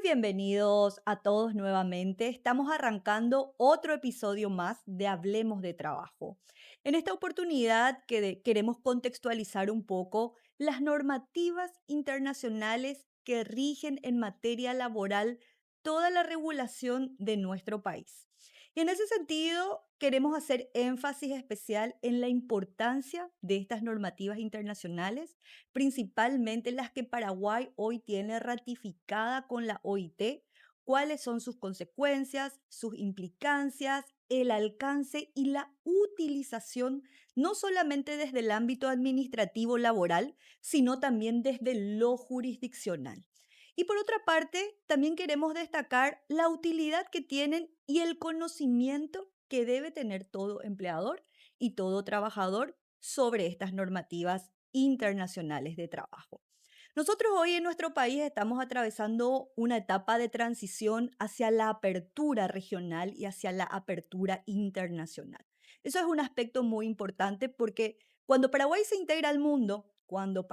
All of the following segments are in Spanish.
Muy bienvenidos a todos nuevamente. Estamos arrancando otro episodio más de Hablemos de Trabajo. En esta oportunidad queremos contextualizar un poco las normativas internacionales que rigen en materia laboral toda la regulación de nuestro país. Y en ese sentido, queremos hacer énfasis especial en la importancia de estas normativas internacionales, principalmente las que Paraguay hoy tiene ratificada con la OIT, cuáles son sus consecuencias, sus implicancias, el alcance y la utilización, no solamente desde el ámbito administrativo laboral, sino también desde lo jurisdiccional. Y por otra parte, también queremos destacar la utilidad que tienen y el conocimiento que debe tener todo empleador y todo trabajador sobre estas normativas internacionales de trabajo. Nosotros hoy en nuestro país estamos atravesando una etapa de transición hacia la apertura regional y hacia la apertura internacional. Eso es un aspecto muy importante porque cuando Paraguay se integra al mundo, cuando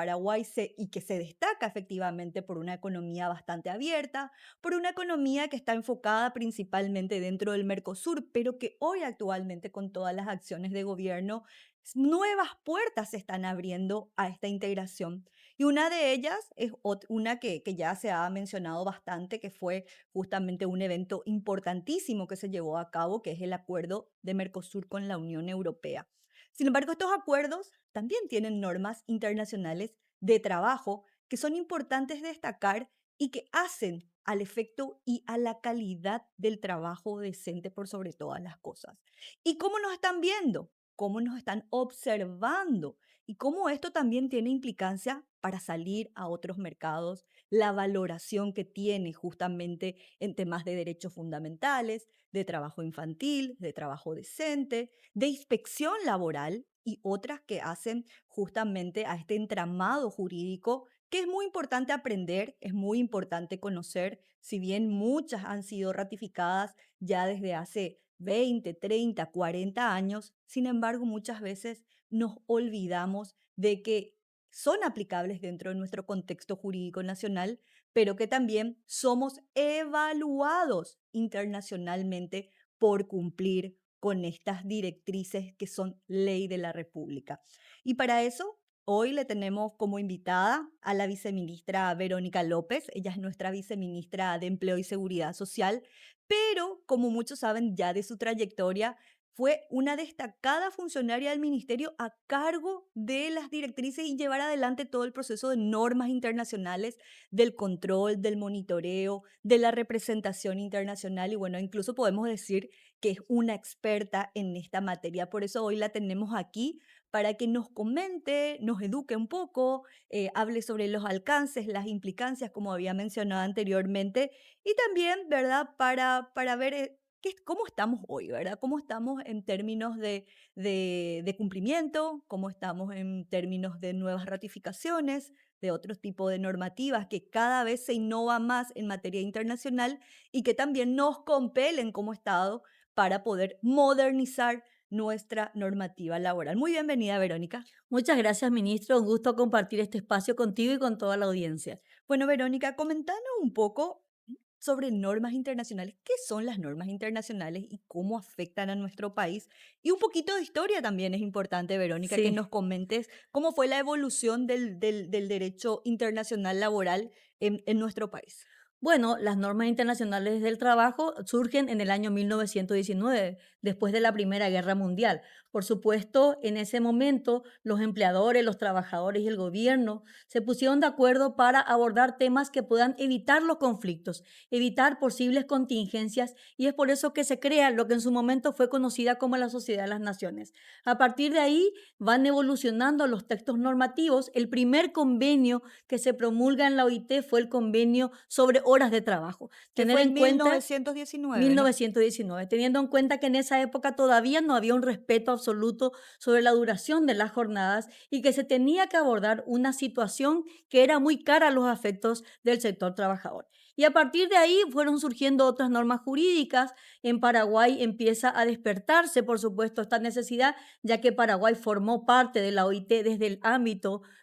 y que se destaca efectivamente por una economía bastante abierta, por una economía que está enfocada principalmente dentro del Mercosur, pero que hoy actualmente con todas las acciones de gobierno, nuevas puertas se están abriendo a esta integración. Y una de ellas es una que ya se ha mencionado bastante, que fue justamente un evento importantísimo que se llevó a cabo, que es el acuerdo de Mercosur con la Unión Europea. Sin embargo, estos acuerdos también tienen normas internacionales de trabajo que son importantes destacar y que hacen al efecto y a la calidad del trabajo decente por sobre todas las cosas. ¿Y cómo nos están viendo? ¿Cómo nos están observando? Y cómo esto también tiene implicancia para salir a otros mercados, la valoración que tiene justamente en temas de derechos fundamentales, de trabajo infantil, de trabajo decente, de inspección laboral y otras que hacen justamente a este entramado jurídico que es muy importante aprender, es muy importante conocer, si bien muchas han sido ratificadas ya desde hace 20, 30, 40 años, sin embargo muchas veces nos olvidamos de que son aplicables dentro de nuestro contexto jurídico nacional, pero que también somos evaluados internacionalmente por cumplir con estas directrices que son ley de la República. Y para eso, hoy le tenemos como invitada a la viceministra Verónica López. Ella es nuestra viceministra de Empleo y Seguridad Social, pero como muchos saben ya de su trayectoria, fue una destacada funcionaria del ministerio a cargo de las directrices y llevar adelante todo el proceso de normas internacionales, del control, del monitoreo, de la representación internacional y bueno, incluso podemos decir que es una experta en esta materia. Por eso hoy la tenemos aquí para que nos comente, nos eduque un poco, hable sobre los alcances, las implicancias, como había mencionado anteriormente, y también, ¿verdad? Para ver cómo estamos hoy, ¿verdad? ¿Cómo estamos en términos de cumplimiento? ¿Cómo estamos en términos de nuevas ratificaciones? De otros tipos de normativas que cada vez se innova más en materia internacional y que también nos compelen como Estado para poder modernizar nuestra normativa laboral. Muy bienvenida, Verónica. Muchas gracias, ministro. Un gusto compartir este espacio contigo y con toda la audiencia. Bueno, Verónica, comentanos un poco sobre normas internacionales. ¿Qué son las normas internacionales y cómo afectan a nuestro país? Y un poquito de historia también es importante, Verónica, que Sí. nos comentes cómo fue la evolución del derecho internacional laboral en nuestro país. Bueno, las normas internacionales del trabajo surgen en el año 1919, después de la Primera Guerra Mundial. Por supuesto, en ese momento los empleadores, los trabajadores y el gobierno se pusieron de acuerdo para abordar temas que puedan evitar los conflictos, evitar posibles contingencias, y es por eso que se crea lo que en su momento fue conocida como la Sociedad de las Naciones. A partir de ahí van evolucionando los textos normativos. El primer convenio que se promulga en la OIT fue el convenio sobre horas de trabajo. Que Tener fue en en cuenta 1919, ¿no? 1919, teniendo en cuenta que en esa época todavía no había un respeto absoluto sobre la duración de las jornadas y que se tenía que abordar una situación que era muy cara a los afectos del sector trabajador. Y a partir de ahí fueron surgiendo otras normas jurídicas. En Paraguay empieza a despertarse, por supuesto, esta necesidad, ya que Paraguay formó parte de la OIT desde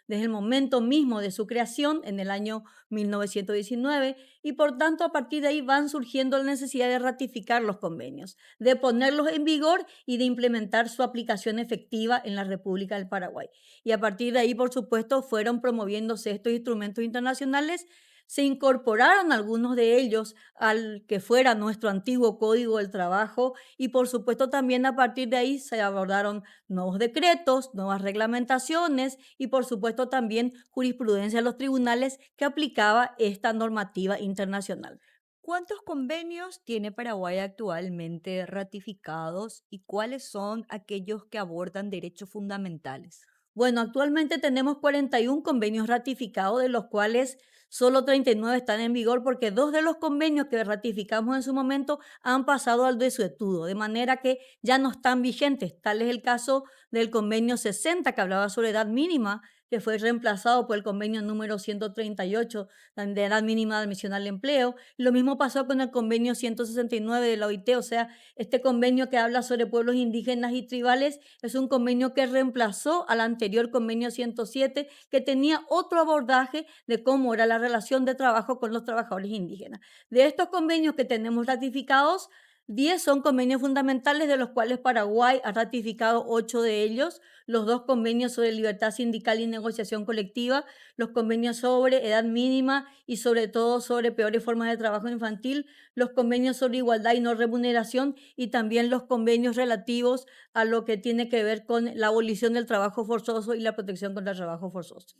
el momento mismo de su creación en el año 1919, y por tanto a partir de ahí van surgiendo la necesidad de ratificar los convenios, de ponerlos en vigor y de implementar su aplicación efectiva en la República del Paraguay. Y a partir de ahí, por supuesto, fueron promoviéndose estos instrumentos internacionales. Se incorporaron algunos de ellos al que fuera nuestro antiguo Código del Trabajo, y por supuesto también a partir de ahí se abordaron nuevos decretos, nuevas reglamentaciones y por supuesto también jurisprudencia de los tribunales que aplicaba esta normativa internacional. ¿Cuántos convenios tiene Paraguay actualmente ratificados y cuáles son aquellos que abordan derechos fundamentales? Bueno, actualmente tenemos 41 convenios ratificados, de los cuales solo 39 están en vigor porque dos de los convenios que ratificamos en su momento han pasado al desuetudo, de manera que ya no están vigentes. Tal es el caso del convenio 60 que hablaba sobre edad mínima, que fue reemplazado por el convenio número 138 de edad mínima de admisión al empleo. Lo mismo pasó con el convenio 169 de la OIT, o sea, este convenio que habla sobre pueblos indígenas y tribales es un convenio que reemplazó al anterior convenio 107, que tenía otro abordaje de cómo era la relación de trabajo con los trabajadores indígenas. De estos convenios que tenemos ratificados, 10 son convenios fundamentales, de los cuales Paraguay ha ratificado 8 de ellos, los dos convenios sobre libertad sindical y negociación colectiva, los convenios sobre edad mínima y sobre todo sobre peores formas de trabajo infantil, los convenios sobre igualdad y no remuneración, y también los convenios relativos a lo que tiene que ver con la abolición del trabajo forzoso y la protección contra el trabajo forzoso.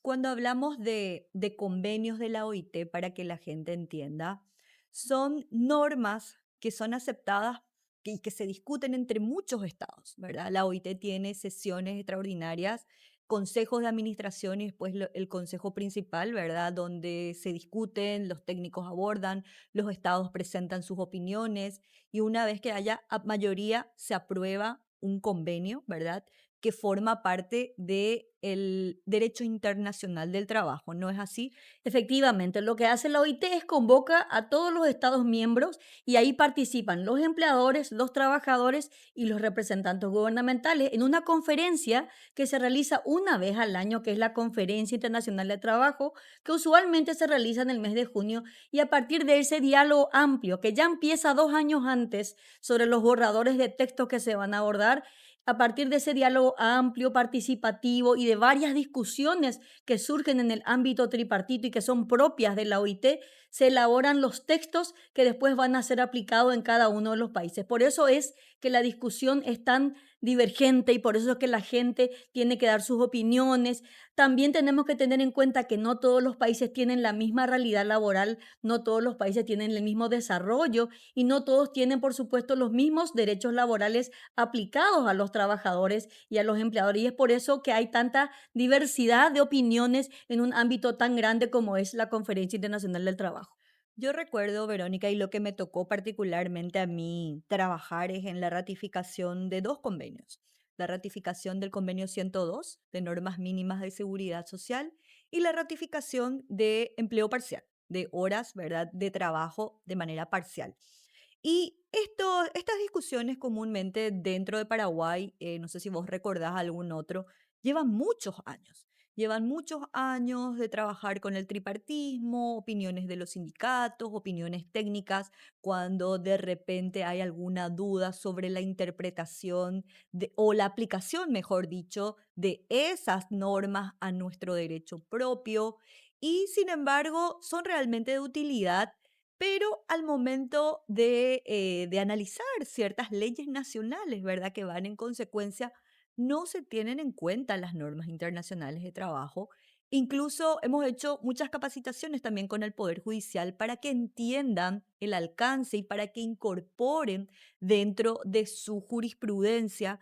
Cuando hablamos de convenios de la OIT, para que la gente entienda, son normas que son aceptadas y que se discuten entre muchos estados, ¿verdad? La OIT tiene sesiones extraordinarias, consejos de administración y después el consejo principal, ¿verdad? Donde se discuten, los técnicos abordan, los estados presentan sus opiniones y una vez que haya mayoría, se aprueba un convenio, ¿verdad? Que forma parte del derecho internacional del trabajo, ¿no es así? Efectivamente, lo que hace la OIT es convoca a todos los Estados miembros y ahí participan los empleadores, los trabajadores y los representantes gubernamentales en una conferencia que se realiza una vez al año, que es la Conferencia Internacional de Trabajo, que usualmente se realiza en el mes de junio, y a partir de ese diálogo amplio, que ya empieza 2 años antes, sobre los borradores de textos que se van a abordar, a partir de ese diálogo amplio, participativo y de varias discusiones que surgen en el ámbito tripartito y que son propias de la OIT, se elaboran los textos que después van a ser aplicados en cada uno de los países. Por eso es que la discusión es tan divergente y por eso es que la gente tiene que dar sus opiniones. También tenemos que tener en cuenta que no todos los países tienen la misma realidad laboral, no todos los países tienen el mismo desarrollo y no todos tienen, por supuesto, los mismos derechos laborales aplicados a los trabajadores y a los empleadores. Y es por eso que hay tanta diversidad de opiniones en un ámbito tan grande como es la Conferencia Internacional del Trabajo. Yo recuerdo, Verónica, y lo que me tocó particularmente a mí trabajar es en la ratificación de dos convenios. La ratificación del convenio 102 de normas mínimas de seguridad social y la ratificación de empleo parcial, de horas, ¿verdad?, de trabajo de manera parcial. Y estas discusiones comúnmente dentro de Paraguay, no sé si vos recordás algún otro, llevan muchos años. Llevan muchos años de trabajar con el tripartismo, opiniones de los sindicatos, opiniones técnicas, cuando de repente hay alguna duda sobre la interpretación o la aplicación, mejor dicho, de esas normas a nuestro derecho propio. Y sin embargo, son realmente de utilidad, pero al momento de analizar ciertas leyes nacionales, ¿verdad? Que van en consecuencia, no se tienen en cuenta las normas internacionales de trabajo. Incluso hemos hecho muchas capacitaciones también con el Poder Judicial para que entiendan el alcance y para que incorporen dentro de su jurisprudencia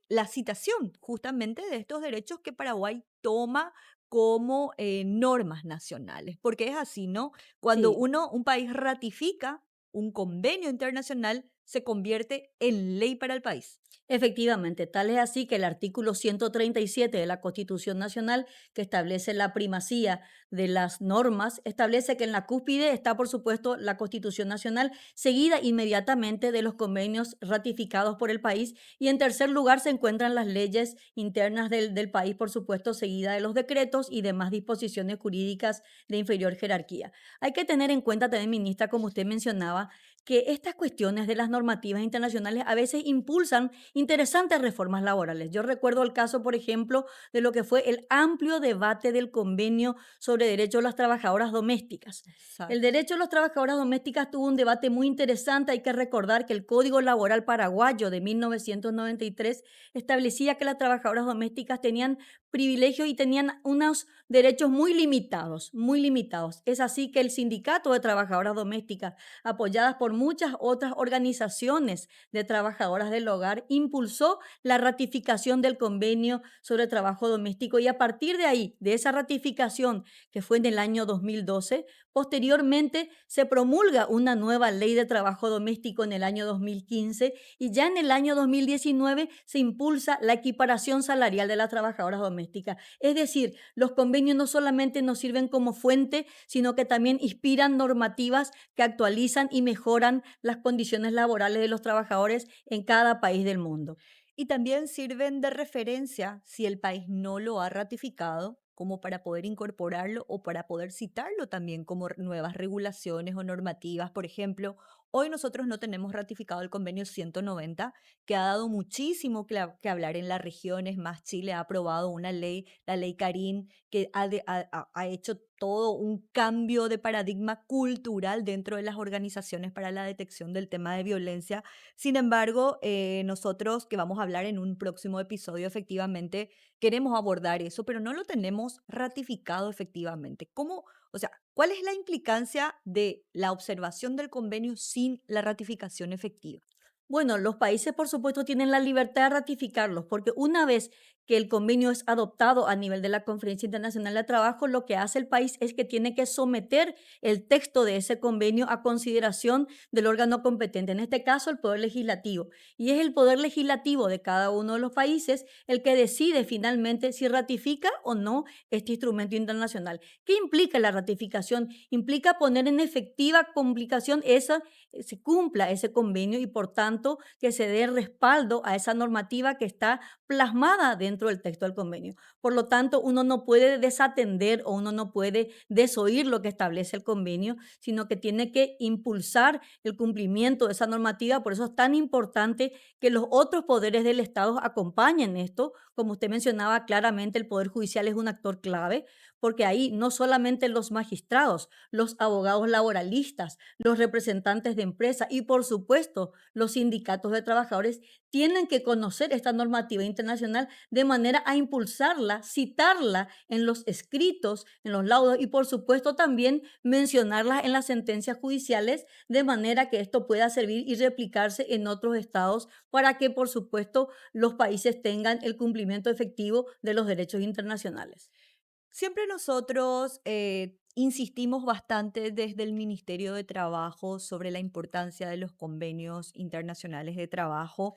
la citación justamente de estos derechos que Paraguay toma como normas nacionales, porque es así, ¿no? Cuando Sí. un país ratifica un convenio internacional, se convierte en ley para el país. Efectivamente, tal es así que el artículo 137 de la Constitución Nacional, que establece la primacía de las normas, establece que en la cúspide está, por supuesto, la Constitución Nacional, seguida inmediatamente de los convenios ratificados por el país, y en tercer lugar se encuentran las leyes internas del país, por supuesto, seguida de los decretos y demás disposiciones jurídicas de inferior jerarquía. Hay que tener en cuenta también, ministra, como usted mencionaba, que estas cuestiones de las normativas internacionales a veces impulsan interesantes reformas laborales. Yo recuerdo el caso, por ejemplo, de lo que fue el amplio debate del convenio sobre derechos de las trabajadoras domésticas. El Exacto. derecho de las trabajadoras domésticas tuvo un debate muy interesante. Hay que recordar que el Código Laboral Paraguayo de 1993 establecía que las trabajadoras domésticas tenían privilegios y tenían unos derechos muy limitados, muy limitados. Es así que el Sindicato de Trabajadoras Domésticas, apoyadas por muchas otras organizaciones de trabajadoras del hogar, impulsó la ratificación del convenio sobre trabajo doméstico, y a partir de ahí, de esa ratificación que fue en el año 2012, posteriormente se promulga una nueva ley de trabajo doméstico en el año 2015, y ya en el año 2019 se impulsa la equiparación salarial de las trabajadoras domésticas. Es decir, los convenios no solamente nos sirven como fuente, sino que también inspiran normativas que actualizan y mejoran las condiciones laborales de los trabajadores en cada país del mundo. Y también sirven de referencia si el país no lo ha ratificado, como para poder incorporarlo o para poder citarlo también como nuevas regulaciones o normativas. Por ejemplo, hoy nosotros no tenemos ratificado el convenio 190, que ha dado muchísimo que hablar en las regiones, más Chile ha aprobado una ley, la ley Carín, que ha hecho todo un cambio de paradigma cultural dentro de las organizaciones para la detección del tema de violencia. Sin embargo, nosotros que vamos a hablar en un próximo episodio, efectivamente, queremos abordar eso, pero no lo tenemos ratificado efectivamente. ¿Cómo, o sea, cuál es la implicancia de la observación del convenio sin la ratificación efectiva? Bueno, los países, por supuesto, tienen la libertad de ratificarlos, porque una vez que el convenio es adoptado a nivel de la Conferencia Internacional de Trabajo, lo que hace el país es que tiene que someter el texto de ese convenio a consideración del órgano competente, en este caso el Poder Legislativo. Y es el Poder Legislativo de cada uno de los países el que decide finalmente si ratifica o no este instrumento internacional. ¿Qué implica la ratificación? Implica poner en efectiva complicación esa se cumpla ese convenio, y por tanto que se dé respaldo a esa normativa que está plasmada dentro del texto del convenio. Por lo tanto, uno no puede desatender o uno no puede desoír lo que establece el convenio, sino que tiene que impulsar el cumplimiento de esa normativa. Por eso es tan importante que los otros poderes del Estado acompañen esto. Como usted mencionaba claramente, el Poder Judicial es un actor clave, porque ahí no solamente los magistrados, los abogados laboralistas, los representantes de empresa y, por supuesto, los sindicatos de trabajadores tienen que conocer esta normativa internacional de manera a impulsarla, citarla en los escritos, en los laudos, y, por supuesto, también mencionarla en las sentencias judiciales, de manera que esto pueda servir y replicarse en otros estados para que, por supuesto, los países tengan el cumplimiento efectivo de los derechos internacionales. Siempre nosotros insistimos bastante desde el Ministerio de Trabajo sobre la importancia de los convenios internacionales de trabajo,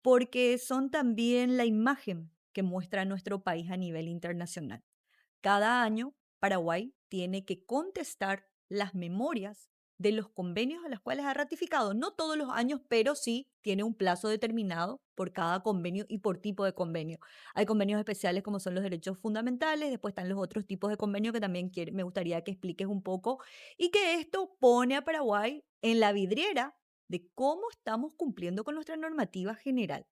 porque son también la imagen que muestra nuestro país a nivel internacional. Cada año, Paraguay tiene que contestar las memorias de los convenios a los cuales ha ratificado. No todos los años, pero sí tiene un plazo determinado por cada convenio y por tipo de convenio. Hay convenios especiales como son los derechos fundamentales, después están los otros tipos de convenios que también me gustaría que expliques un poco, y que esto pone a Paraguay en la vidriera de cómo estamos cumpliendo con nuestra normativa general.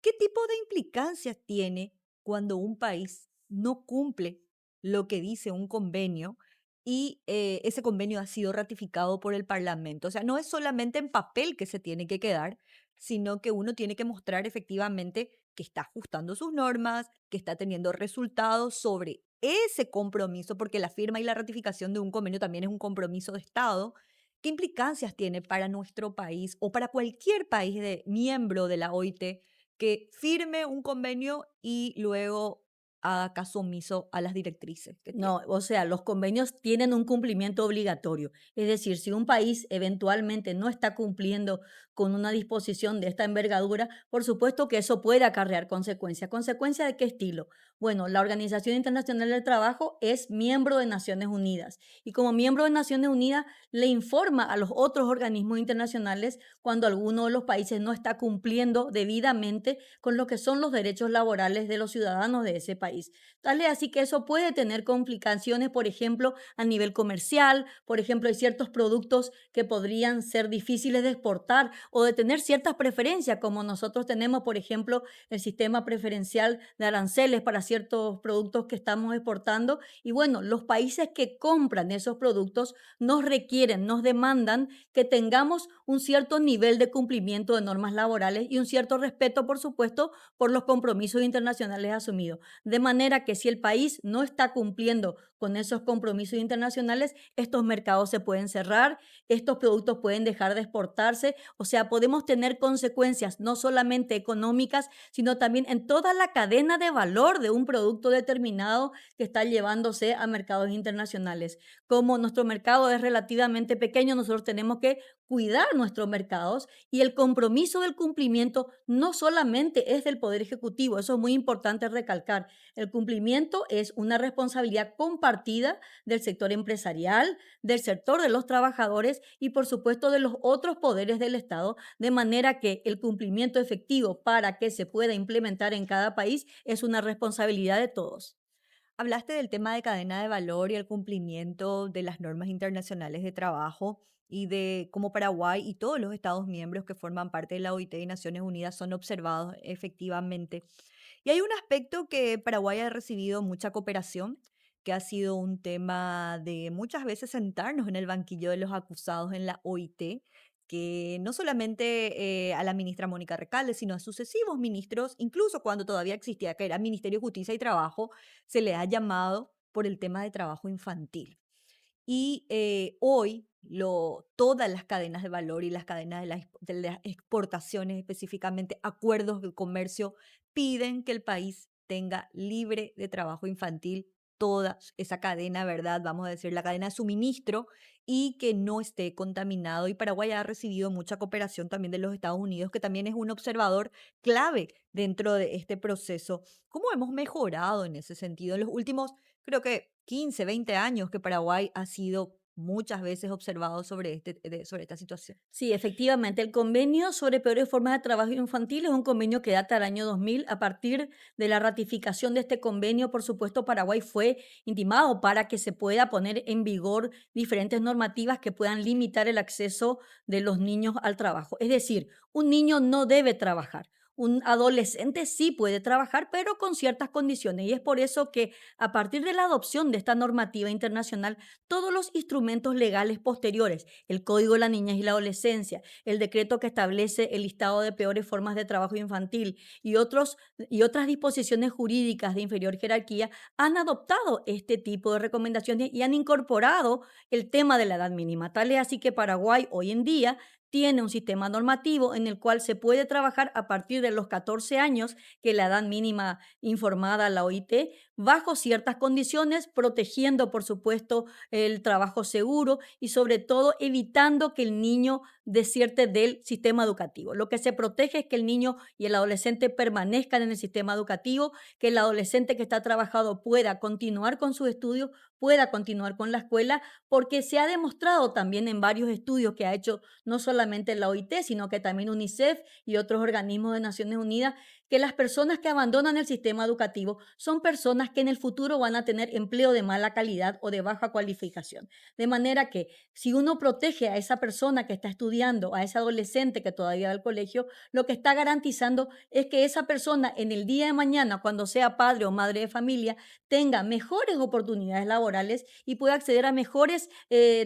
¿Qué tipo de implicancias tiene cuando un país no cumple lo que dice un convenio y ese convenio ha sido ratificado por el Parlamento? O sea, no es solamente en papel que se tiene que quedar, sino que uno tiene que mostrar efectivamente que está ajustando sus normas, que está teniendo resultados sobre ese compromiso, porque la firma y la ratificación de un convenio también es un compromiso de Estado. ¿Qué implicancias tiene para nuestro país o para cualquier país miembro de la OIT que firme un convenio y luego haga caso omiso a las directrices que tiene. No, o sea, los convenios tienen un cumplimiento obligatorio. Es decir, si un país eventualmente no está cumpliendo con una disposición de esta envergadura, por supuesto que eso puede acarrear consecuencias. ¿Consecuencias de qué estilo? Bueno, la Organización Internacional del Trabajo es miembro de Naciones Unidas y como miembro de Naciones Unidas le informa a los otros organismos internacionales cuando alguno de los países no está cumpliendo debidamente con lo que son los derechos laborales de los ciudadanos de ese país. Tal es así que eso puede tener complicaciones, por ejemplo, a nivel comercial. Por ejemplo, hay ciertos productos que podrían ser difíciles de exportar o de tener ciertas preferencias, como nosotros tenemos, por ejemplo, el sistema preferencial de aranceles para ciertos productos que estamos exportando. Y bueno, los países que compran esos productos nos requieren, nos demandan que tengamos un cierto nivel de cumplimiento de normas laborales y un cierto respeto, por supuesto, por los compromisos internacionales asumidos. De manera que si el país no está cumpliendo con esos compromisos internacionales, estos mercados se pueden cerrar, estos productos pueden dejar de exportarse, o sea, podemos tener consecuencias no solamente económicas, sino también en toda la cadena de valor de un producto determinado que está llevándose a mercados internacionales. Como nuestro mercado es relativamente pequeño, nosotros tenemos que cuidar nuestros mercados y el compromiso del cumplimiento no solamente es del Poder Ejecutivo, eso es muy importante recalcar. El cumplimiento es una responsabilidad compartida del sector empresarial, del sector de los trabajadores y por supuesto de los otros poderes del Estado, de manera que el cumplimiento efectivo para que se pueda implementar en cada país es una responsabilidad de todos. Hablaste del tema de cadena de valor y el cumplimiento de las normas internacionales de trabajo y de cómo Paraguay y todos los Estados miembros que forman parte de la OIT y Naciones Unidas son observados efectivamente. Y hay un aspecto que Paraguay ha recibido mucha cooperación, que ha sido un tema de muchas veces sentarnos en el banquillo de los acusados en la OIT, que no solamente a la ministra Mónica Recalde, sino a sucesivos ministros, incluso cuando todavía existía, que era Ministerio de Justicia y Trabajo, se le ha llamado por el tema de trabajo infantil. Y hoy todas las cadenas de valor y las cadenas de las exportaciones, específicamente acuerdos de comercio, piden que el país tenga libre de trabajo infantil toda esa cadena, ¿verdad? Vamos a decir, la cadena de suministro y que no esté contaminado. Y Paraguay ha recibido mucha cooperación también de los Estados Unidos, que también es un observador clave dentro de este proceso. ¿Cómo hemos mejorado en ese sentido en los últimos, creo que 15, 20 años que Paraguay ha sido muchas veces observado sobre, sobre esta situación? Sí, efectivamente, el convenio sobre peores formas de trabajo infantil es un convenio que data del año 2000. A partir de la ratificación de este convenio, por supuesto, Paraguay fue intimado para que se pueda poner en vigor diferentes normativas que puedan limitar el acceso de los niños al trabajo. Es decir, un niño no debe trabajar. Un adolescente sí puede trabajar, pero con ciertas condiciones. Y es por eso que a partir de la adopción de esta normativa internacional, todos los instrumentos legales posteriores, el Código de la Niñez y la Adolescencia, el decreto que establece el listado de peores formas de trabajo infantil y otras disposiciones jurídicas de inferior jerarquía, han adoptado este tipo de recomendaciones y han incorporado el tema de la edad mínima. Tal es así que Paraguay hoy en día tiene un sistema normativo en el cual se puede trabajar a partir de los 14 años, que es la edad mínima informada a la OIT, bajo ciertas condiciones, protegiendo, por supuesto, el trabajo seguro y sobre todo evitando que el niño desierte del sistema educativo. Lo que se protege es que el niño y el adolescente permanezcan en el sistema educativo, que el adolescente que está trabajado pueda continuar con sus estudios, pueda continuar con la escuela, porque se ha demostrado también en varios estudios que ha hecho no solamente la OIT, sino que también UNICEF y otros organismos de Naciones Unidas, que las personas que abandonan el sistema educativo son personas que en el futuro van a tener empleo de mala calidad o de baja cualificación. De manera que si uno protege a esa persona que está estudiando, a ese adolescente que todavía va al colegio, lo que está garantizando es que esa persona en el día de mañana, cuando sea padre o madre de familia, tenga mejores oportunidades laborales y pueda acceder a mejores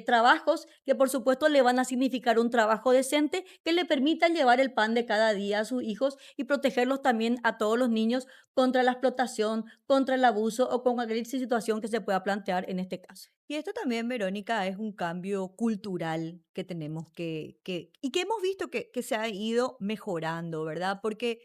trabajos que por supuesto le van a significar un trabajo decente que le permita llevar el pan de cada día a sus hijos y protegerlos también a todos los niños contra la explotación, contra el abuso o con cualquier situación que se pueda plantear en este caso. Y esto también, Verónica, es un cambio cultural que tenemos y que hemos visto que se ha ido mejorando, ¿verdad? Porque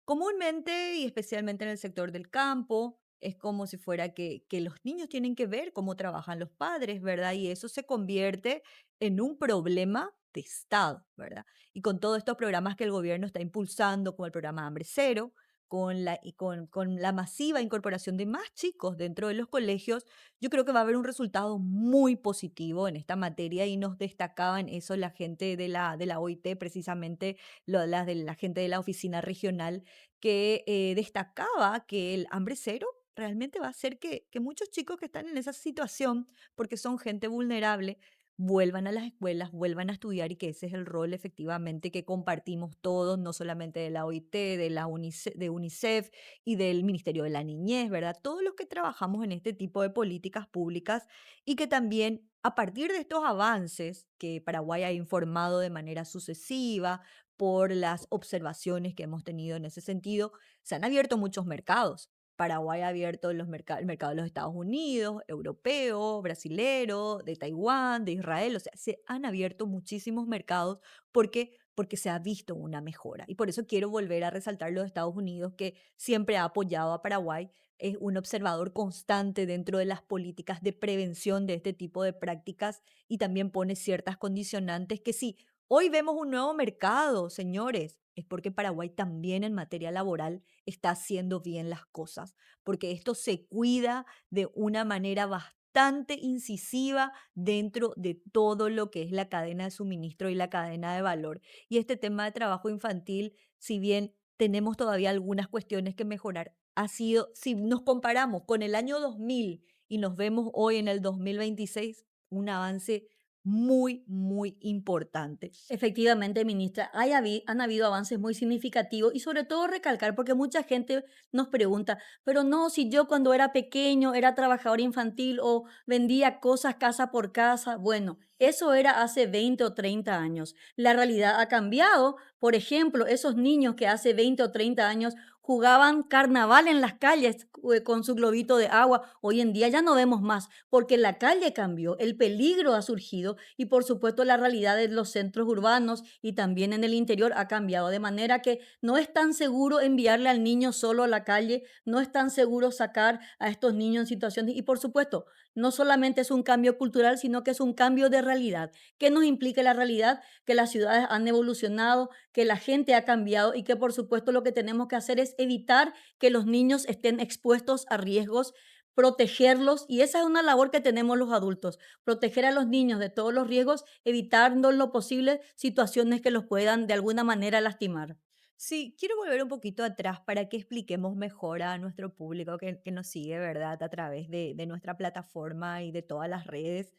comúnmente, y especialmente en el sector del campo, es como si fuera que los niños tienen que ver cómo trabajan los padres, ¿verdad? Y eso se convierte en un problema de Estado, ¿verdad? Y con todos estos programas que el gobierno está impulsando, como el programa Hambre Cero, con la masiva incorporación de más chicos dentro de los colegios, yo creo que va a haber un resultado muy positivo en esta materia y nos destacaban eso la gente de la OIT, precisamente las de la gente de la oficina regional, que destacaba que el hambre cero realmente va a hacer que muchos chicos que están en esa situación, porque son gente vulnerable, vuelvan a las escuelas, vuelvan a estudiar y que ese es el rol efectivamente que compartimos todos, no solamente de la OIT, de UNICEF y del Ministerio de la Niñez, ¿verdad? Todos los que trabajamos en este tipo de políticas públicas y que también a partir de estos avances que Paraguay ha informado de manera sucesiva por las observaciones que hemos tenido en ese sentido, se han abierto muchos mercados. Paraguay ha abierto el mercado de los Estados Unidos, europeo, brasilero, de Taiwán, de Israel, o sea, se han abierto muchísimos mercados porque se ha visto una mejora. Y por eso quiero volver a resaltar los Estados Unidos, que siempre ha apoyado a Paraguay, es un observador constante dentro de las políticas de prevención de este tipo de prácticas y también pone ciertas condicionantes que sí, hoy vemos un nuevo mercado, señores, es porque Paraguay también en materia laboral está haciendo bien las cosas, porque esto se cuida de una manera bastante incisiva dentro de todo lo que es la cadena de suministro y la cadena de valor. Y este tema de trabajo infantil, si bien tenemos todavía algunas cuestiones que mejorar, ha sido, si nos comparamos con el año 2000 y nos vemos hoy en el 2026, un avance muy, muy importante. Efectivamente, ministra, han habido avances muy significativos y sobre todo recalcar, porque mucha gente nos pregunta, pero no, si yo cuando era pequeño era trabajador infantil o vendía cosas casa por casa, bueno, eso era hace 20 o 30 años. La realidad ha cambiado. Por ejemplo, esos niños que hace 20 o 30 años jugaban carnaval en las calles con su globito de agua, hoy en día ya no vemos más, porque la calle cambió, el peligro ha surgido y por supuesto la realidad de los centros urbanos y también en el interior ha cambiado, de manera que no es tan seguro enviarle al niño solo a la calle, no es tan seguro sacar a estos niños en situaciones y por supuesto, no solamente es un cambio cultural, sino que es un cambio de realidad. ¿Qué nos implica la realidad? Que las ciudades han evolucionado, que la gente ha cambiado y que por supuesto lo que tenemos que hacer es evitar que los niños estén expuestos a riesgos, protegerlos y esa es una labor que tenemos los adultos, proteger a los niños de todos los riesgos, evitando en lo posible situaciones que los puedan de alguna manera lastimar. Sí, quiero volver un poquito atrás para que expliquemos mejor a nuestro público que nos sigue, ¿verdad? A través de nuestra plataforma y de todas las redes.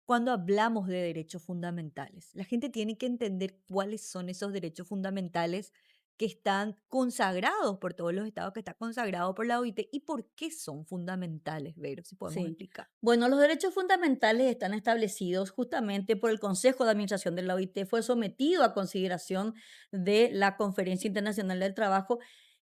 Cuando hablamos de derechos fundamentales, la gente tiene que entender cuáles son esos derechos fundamentales que están consagrados por todos los estados, que están consagrados por la OIT y por qué son fundamentales, Vero, si podemos Sí. explicar. Bueno, los derechos fundamentales están establecidos justamente por el Consejo de Administración de la OIT, fue sometido a consideración de la Conferencia Internacional del Trabajo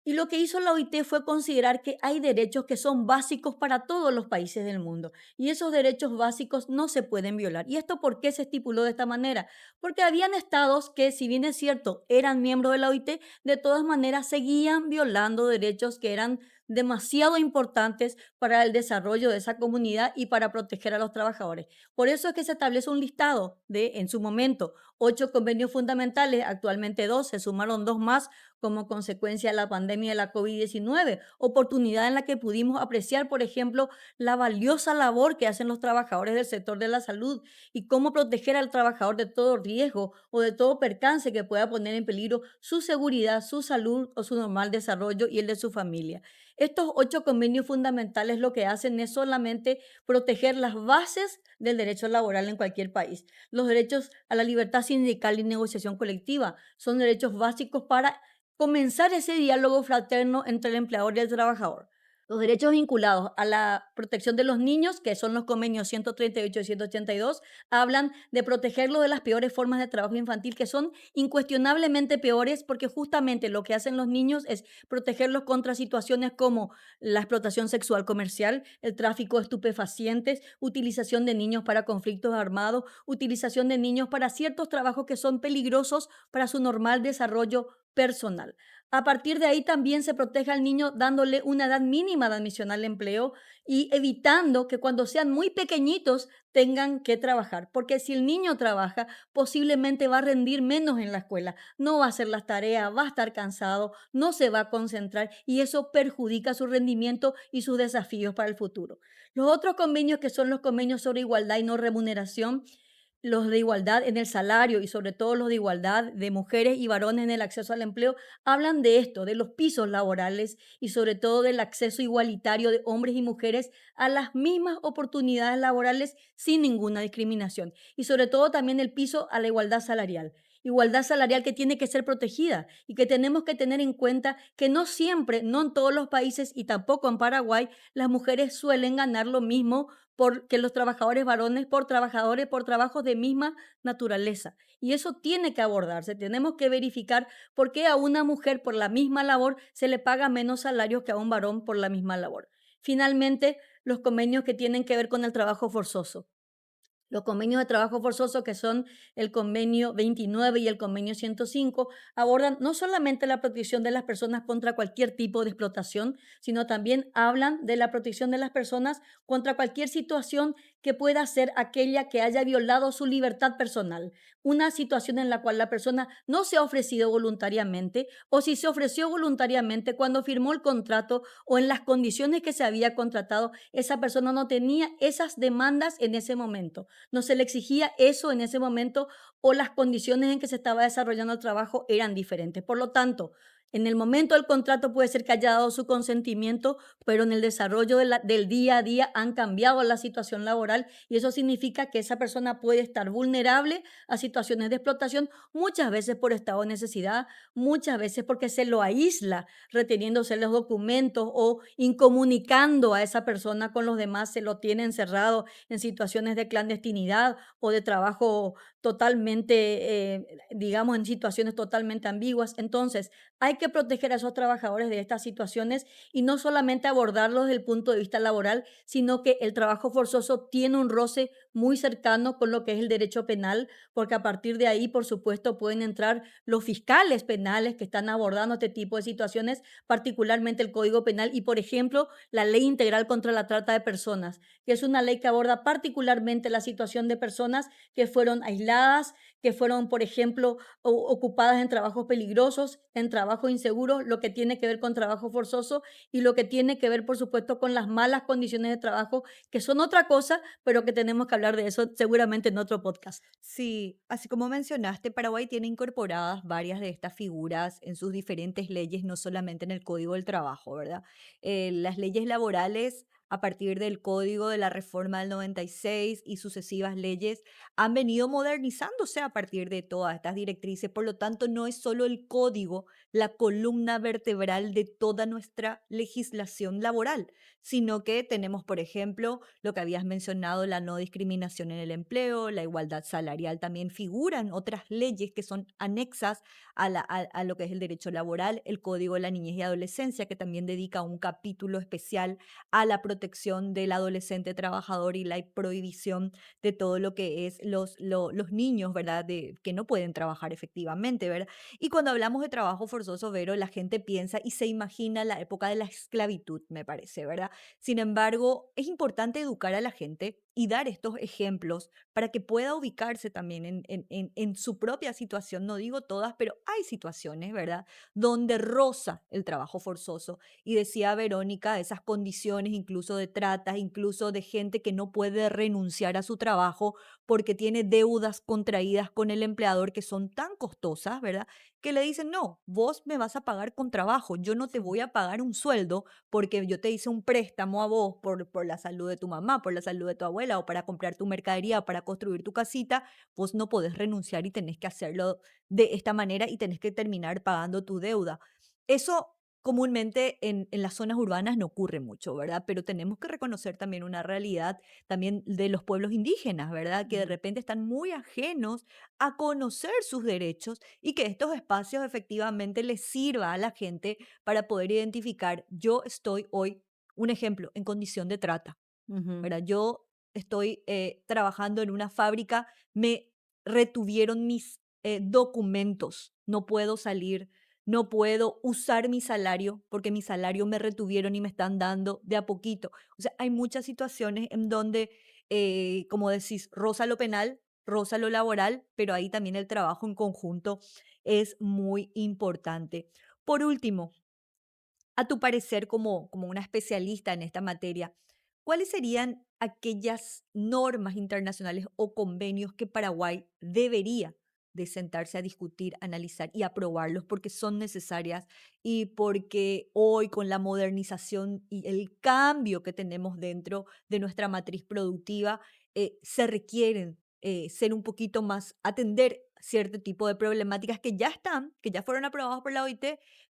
y lo que hizo la OIT fue considerar que hay derechos que son básicos para todos los países del mundo y esos derechos básicos no se pueden violar. ¿Y esto por qué se estipuló de esta manera? Porque habían estados que, si bien es cierto, eran miembros de la OIT, de todas maneras seguían violando derechos que eran demasiado importantes para el desarrollo de esa comunidad y para proteger a los trabajadores. Por eso es que se establece un listado de, en su momento, 8 convenios fundamentales, actualmente 2, se sumaron 2 más como consecuencia de la pandemia de la COVID-19, oportunidad en la que pudimos apreciar, por ejemplo, la valiosa labor que hacen los trabajadores del sector de la salud y cómo proteger al trabajador de todo riesgo o de todo percance que pueda poner en peligro su seguridad, su salud o su normal desarrollo y el de su familia. Estos 8 convenios fundamentales lo que hacen es solamente proteger las bases del derecho laboral en cualquier país. Los derechos a la libertad sindical y negociación colectiva son derechos básicos para comenzar ese diálogo fraterno entre el empleador y el trabajador. Los derechos vinculados a la protección de los niños, que son los convenios 138 y 182, hablan de protegerlos de las peores formas de trabajo infantil, que son incuestionablemente peores porque justamente lo que hacen los niños es protegerlos contra situaciones como la explotación sexual comercial, el tráfico de estupefacientes, utilización de niños para conflictos armados, utilización de niños para ciertos trabajos que son peligrosos para su normal desarrollo personal. A partir de ahí también se protege al niño dándole una edad mínima de admisión al empleo y evitando que cuando sean muy pequeñitos tengan que trabajar, porque si el niño trabaja, posiblemente va a rendir menos en la escuela, no va a hacer las tareas, va a estar cansado, no se va a concentrar y eso perjudica su rendimiento y sus desafíos para el futuro. Los otros convenios que son los convenios sobre igualdad y no remuneración, los de igualdad en el salario y sobre todo los de igualdad de mujeres y varones en el acceso al empleo, hablan de esto, de los pisos laborales y sobre todo del acceso igualitario de hombres y mujeres a las mismas oportunidades laborales sin ninguna discriminación. Y sobre todo también el piso a la igualdad salarial. Igualdad salarial que tiene que ser protegida y que tenemos que tener en cuenta que no siempre, no en todos los países y tampoco en Paraguay, las mujeres suelen ganar lo mismo que los trabajadores varones por trabajadores por trabajos de misma naturaleza. Y eso tiene que abordarse. Tenemos que verificar por qué a una mujer por la misma labor se le paga menos salario que a un varón por la misma labor. Finalmente, los convenios que tienen que ver con el trabajo forzoso. Los convenios de trabajo forzoso, que son el convenio 29 y el convenio 105, abordan no solamente la protección de las personas contra cualquier tipo de explotación, sino también hablan de la protección de las personas contra cualquier situación que pueda ser aquella que haya violado su libertad personal. Una situación en la cual la persona no se ha ofrecido voluntariamente o si se ofreció voluntariamente cuando firmó el contrato o en las condiciones que se había contratado, esa persona no tenía esas demandas en ese momento, no se le exigía eso en ese momento o las condiciones en que se estaba desarrollando el trabajo eran diferentes. Por lo tanto, en el momento del contrato puede ser que haya dado su consentimiento, pero en el desarrollo del día a día han cambiado la situación laboral y eso significa que esa persona puede estar vulnerable a situaciones de explotación, muchas veces por estado de necesidad, muchas veces porque se lo aísla reteniéndose los documentos o incomunicando a esa persona con los demás, se lo tiene encerrado en situaciones de clandestinidad o de trabajo totalmente, digamos, en situaciones totalmente ambiguas. Entonces, hay que proteger a esos trabajadores de estas situaciones y no solamente abordarlos desde el punto de vista laboral, sino que el trabajo forzoso tiene un roce muy cercano con lo que es el derecho penal, porque a partir de ahí, por supuesto, pueden entrar los fiscales penales que están abordando este tipo de situaciones, particularmente el Código Penal y, por ejemplo, la Ley Integral contra la Trata de Personas, que es una ley que aborda particularmente la situación de personas que fueron aisladas, que fueron, por ejemplo, ocupadas en trabajos peligrosos, en trabajo inseguro, lo que tiene que ver con trabajo forzoso y lo que tiene que ver, por supuesto, con las malas condiciones de trabajo, que son otra cosa, pero que tenemos que hablar de eso seguramente en otro podcast. Sí, así como mencionaste, Paraguay tiene incorporadas varias de estas figuras en sus diferentes leyes, no solamente en el Código del Trabajo, ¿verdad? Las leyes laborales, a partir del Código de la Reforma del 96 y sucesivas leyes, han venido modernizándose a partir de todas estas directrices. Por lo tanto, no es solo el código la columna vertebral de toda nuestra legislación laboral, sino que tenemos, por ejemplo, lo que habías mencionado, la no discriminación en el empleo, la igualdad salarial, también figuran otras leyes que son anexas a lo que es el derecho laboral, el Código de la Niñez y Adolescencia, que también dedica un capítulo especial a la protección del adolescente trabajador y la prohibición de todo lo que es los niños, ¿verdad? Que no pueden trabajar efectivamente, ¿verdad? Y cuando hablamos de trabajo forzoso, Vero, la gente piensa y se imagina la época de la esclavitud, me parece, ¿verdad? Sin embargo, es importante educar a la gente y dar estos ejemplos para que pueda ubicarse también en su propia situación. No digo todas, pero hay situaciones, ¿verdad? Donde roza el trabajo forzoso. Y decía Verónica, esas condiciones incluso de trata, incluso de gente que no puede renunciar a su trabajo porque tiene deudas contraídas con el empleador que son tan costosas, ¿verdad? Que le dicen, no, vos me vas a pagar con trabajo, yo no te Sí. voy a pagar un sueldo porque yo te hice un préstamo a vos por la salud de tu mamá, por la salud de tu abuela o para comprar tu mercadería, para construir tu casita, vos no podés renunciar y tenés que hacerlo de esta manera y tenés que terminar pagando tu deuda. Eso comúnmente en las zonas urbanas no ocurre mucho, ¿verdad? Pero tenemos que reconocer también una realidad también de los pueblos indígenas, ¿verdad? Que de Ujú. repente están muy ajenos a conocer sus derechos y que estos espacios efectivamente les sirva a la gente para poder identificar, yo estoy hoy, un ejemplo, en condición de trata, Ujú. ¿verdad? Yo estoy trabajando en una fábrica, me retuvieron mis documentos, no puedo salir, no puedo usar mi salario porque mi salario me retuvieron y me están dando de a poquito. O sea, hay muchas situaciones en donde, como decís, roza lo penal, roza lo laboral, pero ahí también el trabajo en conjunto es muy importante. Por último, a tu parecer, como una especialista en esta materia, ¿cuáles serían aquellas normas internacionales o convenios que Paraguay debería de sentarse a discutir, analizar y aprobarlos porque son necesarias y porque hoy con la modernización y el cambio que tenemos dentro de nuestra matriz productiva, se requieren ser un poquito más, atender cierto tipo de problemáticas que ya están, que ya fueron aprobadas por la OIT,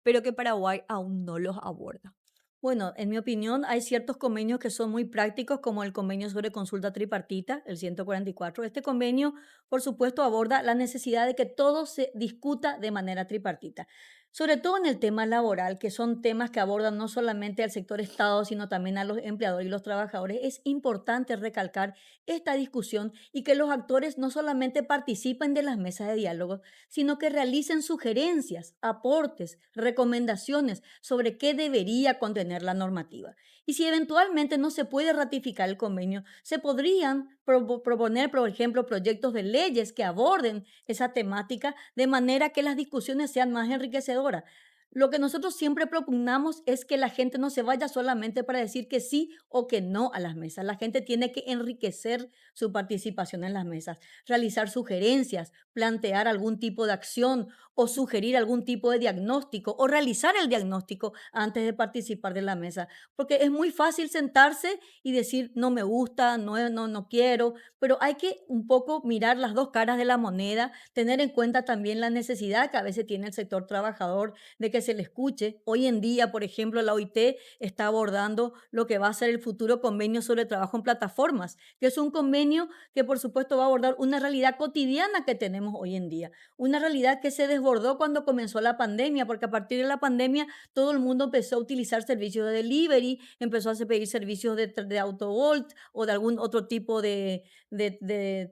pero que Paraguay aún no los aborda? Bueno, en mi opinión, hay ciertos convenios que son muy prácticos, como el convenio sobre consulta tripartita, el 144. Este convenio, por supuesto, aborda la necesidad de que todo se discuta de manera tripartita, sobre todo en el tema laboral, que son temas que abordan no solamente al sector Estado, sino también a los empleadores y los trabajadores. Es importante recalcar esta discusión y que los actores no solamente participen de las mesas de diálogo, sino que realicen sugerencias, aportes, recomendaciones sobre qué debería contener la normativa. Y si eventualmente no se puede ratificar el convenio, se podrían proponer, por ejemplo, proyectos de leyes que aborden esa temática de manera que las discusiones sean más enriquecedoras. Lo que nosotros siempre propugnamos es que la gente no se vaya solamente para decir que sí o que no a las mesas. La gente tiene que enriquecer su participación en las mesas, realizar sugerencias, plantear algún tipo de acción o sugerir algún tipo de diagnóstico o realizar el diagnóstico antes de participar de la mesa. Porque es muy fácil sentarse y decir no me gusta, no quiero, pero hay que un poco mirar las dos caras de la moneda, tener en cuenta también la necesidad que a veces tiene el sector trabajador de que se le escuche. Hoy en día, por ejemplo, la OIT está abordando lo que va a ser el futuro convenio sobre trabajo en plataformas, que es un convenio que por supuesto va a abordar una realidad cotidiana que tenemos hoy en día, una realidad que se desbordó cuando comenzó la pandemia, porque a partir de la pandemia todo el mundo empezó a utilizar servicios de delivery, empezó a pedir servicios de autovolt o de algún otro tipo de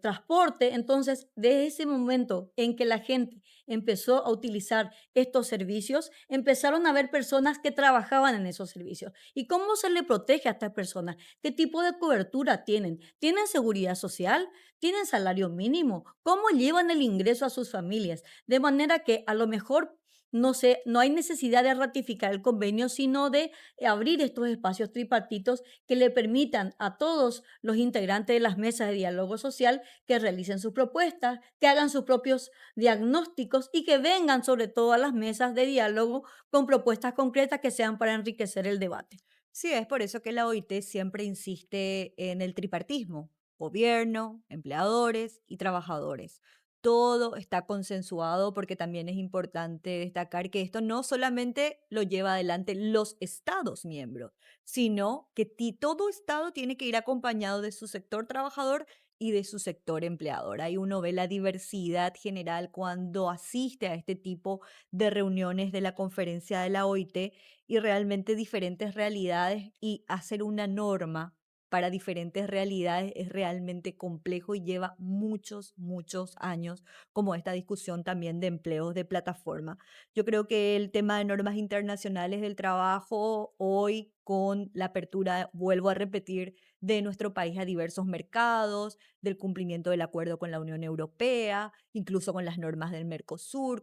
transporte. Entonces, de ese momento en que la gente empezó a utilizar estos servicios, empezaron a haber personas que trabajaban en esos servicios. ¿Y cómo se le protege a estas personas? ¿Qué tipo de cobertura tienen? ¿Tienen seguridad social? ¿Tienen salario mínimo? ¿Cómo llevan el ingreso a sus familias? De manera que a lo mejor no hay necesidad de ratificar el convenio, sino de abrir estos espacios tripartitos que le permitan a todos los integrantes de las mesas de diálogo social que realicen sus propuestas, que hagan sus propios diagnósticos y que vengan sobre todo a las mesas de diálogo con propuestas concretas que sean para enriquecer el debate. Sí, es por eso que la OIT siempre insiste en el tripartismo, gobierno, empleadores y trabajadores. Todo está consensuado porque también es importante destacar que esto no solamente lo lleva adelante los estados miembros, sino que todo estado tiene que ir acompañado de su sector trabajador y de su sector empleador. Ahí uno ve la diversidad general cuando asiste a este tipo de reuniones de la conferencia de la OIT y realmente diferentes realidades y hacer una norma para diferentes realidades es realmente complejo y lleva muchos, muchos años, como esta discusión también de empleos de plataforma. Yo creo que el tema de normas internacionales del trabajo hoy con la apertura, vuelvo a repetir, de nuestro país a diversos mercados, del cumplimiento del acuerdo con la Unión Europea, incluso con las normas del Mercosur,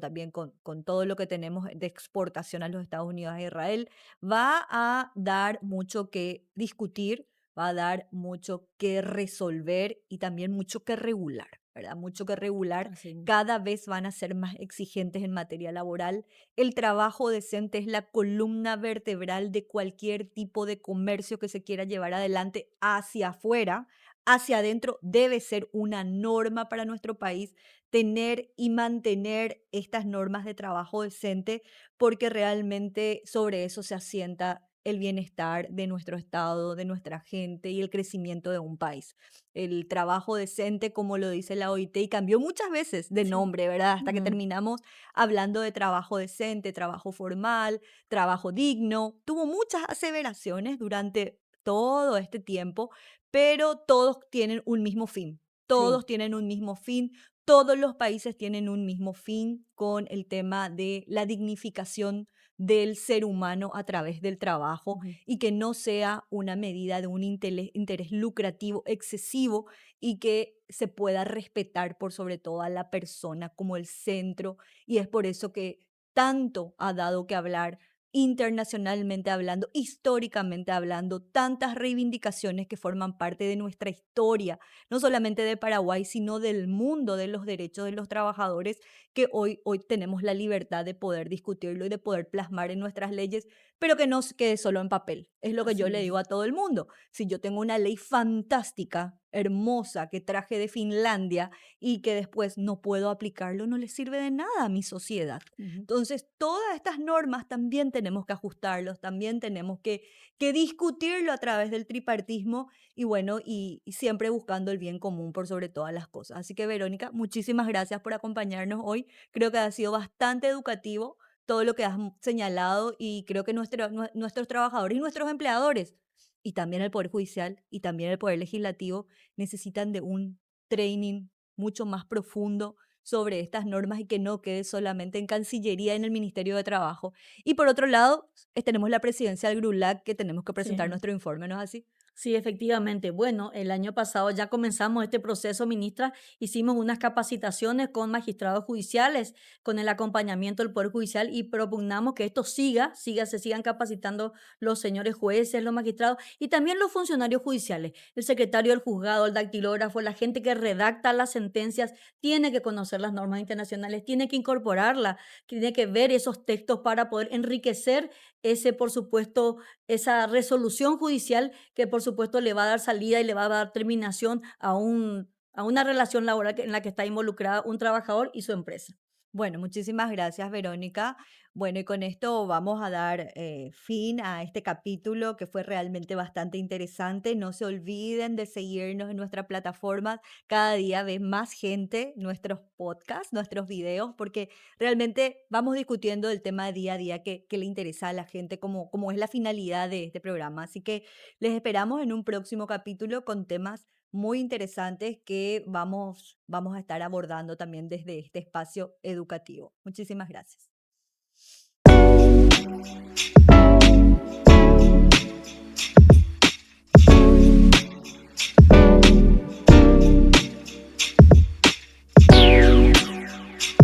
también con todo lo que tenemos de exportación a los Estados Unidos a Israel, va a dar mucho que discutir, va a dar mucho que resolver y también mucho que regular, ¿verdad? Mucho que regular. Así mismo. Cada vez van a ser más exigentes en materia laboral. El trabajo decente es la columna vertebral de cualquier tipo de comercio que se quiera llevar adelante hacia afuera. Hacia adentro debe ser una norma para nuestro país tener y mantener estas normas de trabajo decente, porque realmente sobre eso se asienta el bienestar de nuestro Estado, de nuestra gente y el crecimiento de un país. El trabajo decente, como lo dice la OIT, y cambió muchas veces de Sí. nombre, ¿verdad? Hasta que Ujú. terminamos hablando de trabajo decente, trabajo formal, trabajo digno. Tuvo muchas aseveraciones durante todo este tiempo, pero todos tienen un mismo fin. Sí. todos tienen un mismo fin, todos los países tienen un mismo fin con el tema de la dignificación del ser humano a través del trabajo Ujú. y que no sea una medida de un interés lucrativo excesivo y que se pueda respetar por sobre todo a la persona como el centro. Y es por eso que tanto ha dado que hablar internacionalmente hablando, históricamente hablando, tantas reivindicaciones que forman parte de nuestra historia, no solamente de Paraguay, sino del mundo de los derechos de los trabajadores, que hoy tenemos la libertad de poder discutirlo y de poder plasmar en nuestras leyes, pero que no se quede solo en papel. Es lo que yo Así le digo es. a todo el mundo. Si yo tengo una ley fantástica, hermosa, que traje de Finlandia y que después no puedo aplicarlo, no le sirve de nada a mi sociedad. Ujú. Entonces, todas estas normas también tenemos que ajustarlos, también tenemos que discutirlo a través del tripartismo y bueno, y siempre buscando el bien común por sobre todas las cosas. Así que, Verónica, muchísimas gracias por acompañarnos hoy. Creo que ha sido bastante educativo todo lo que has señalado y creo que nuestros trabajadores y nuestros empleadores y también el Poder Judicial y también el Poder Legislativo necesitan de un training mucho más profundo sobre estas normas y que no quede solamente en Cancillería, en el Ministerio de Trabajo. Y por otro lado, tenemos la presidencia del GRULAC que tenemos que presentar Sí. nuestro informe, ¿no es así? Sí, efectivamente. Bueno, el año pasado ya comenzamos este proceso, ministra. Hicimos unas capacitaciones con magistrados judiciales, con el acompañamiento del Poder Judicial y propugnamos que esto se sigan capacitando los señores jueces, los magistrados y también los funcionarios judiciales. El secretario del juzgado, el dactilógrafo, la gente que redacta las sentencias, tiene que conocer las normas internacionales, tiene que incorporarlas, tiene que ver esos textos para poder enriquecer ese, por supuesto, esa resolución judicial que por supuesto le va a dar salida y le va a dar terminación a una relación laboral en la que está involucrada un trabajador y su empresa. Bueno, muchísimas gracias, Verónica. Bueno, y con esto vamos a dar fin a este capítulo que fue realmente bastante interesante. No se olviden de seguirnos en nuestra plataforma. Cada día ve más gente nuestros podcasts, nuestros videos, porque realmente vamos discutiendo el tema día a día que le interesa a la gente, como es la finalidad de este programa. Así que les esperamos en un próximo capítulo con temas muy interesantes que vamos a estar abordando también desde este espacio educativo. Muchísimas gracias.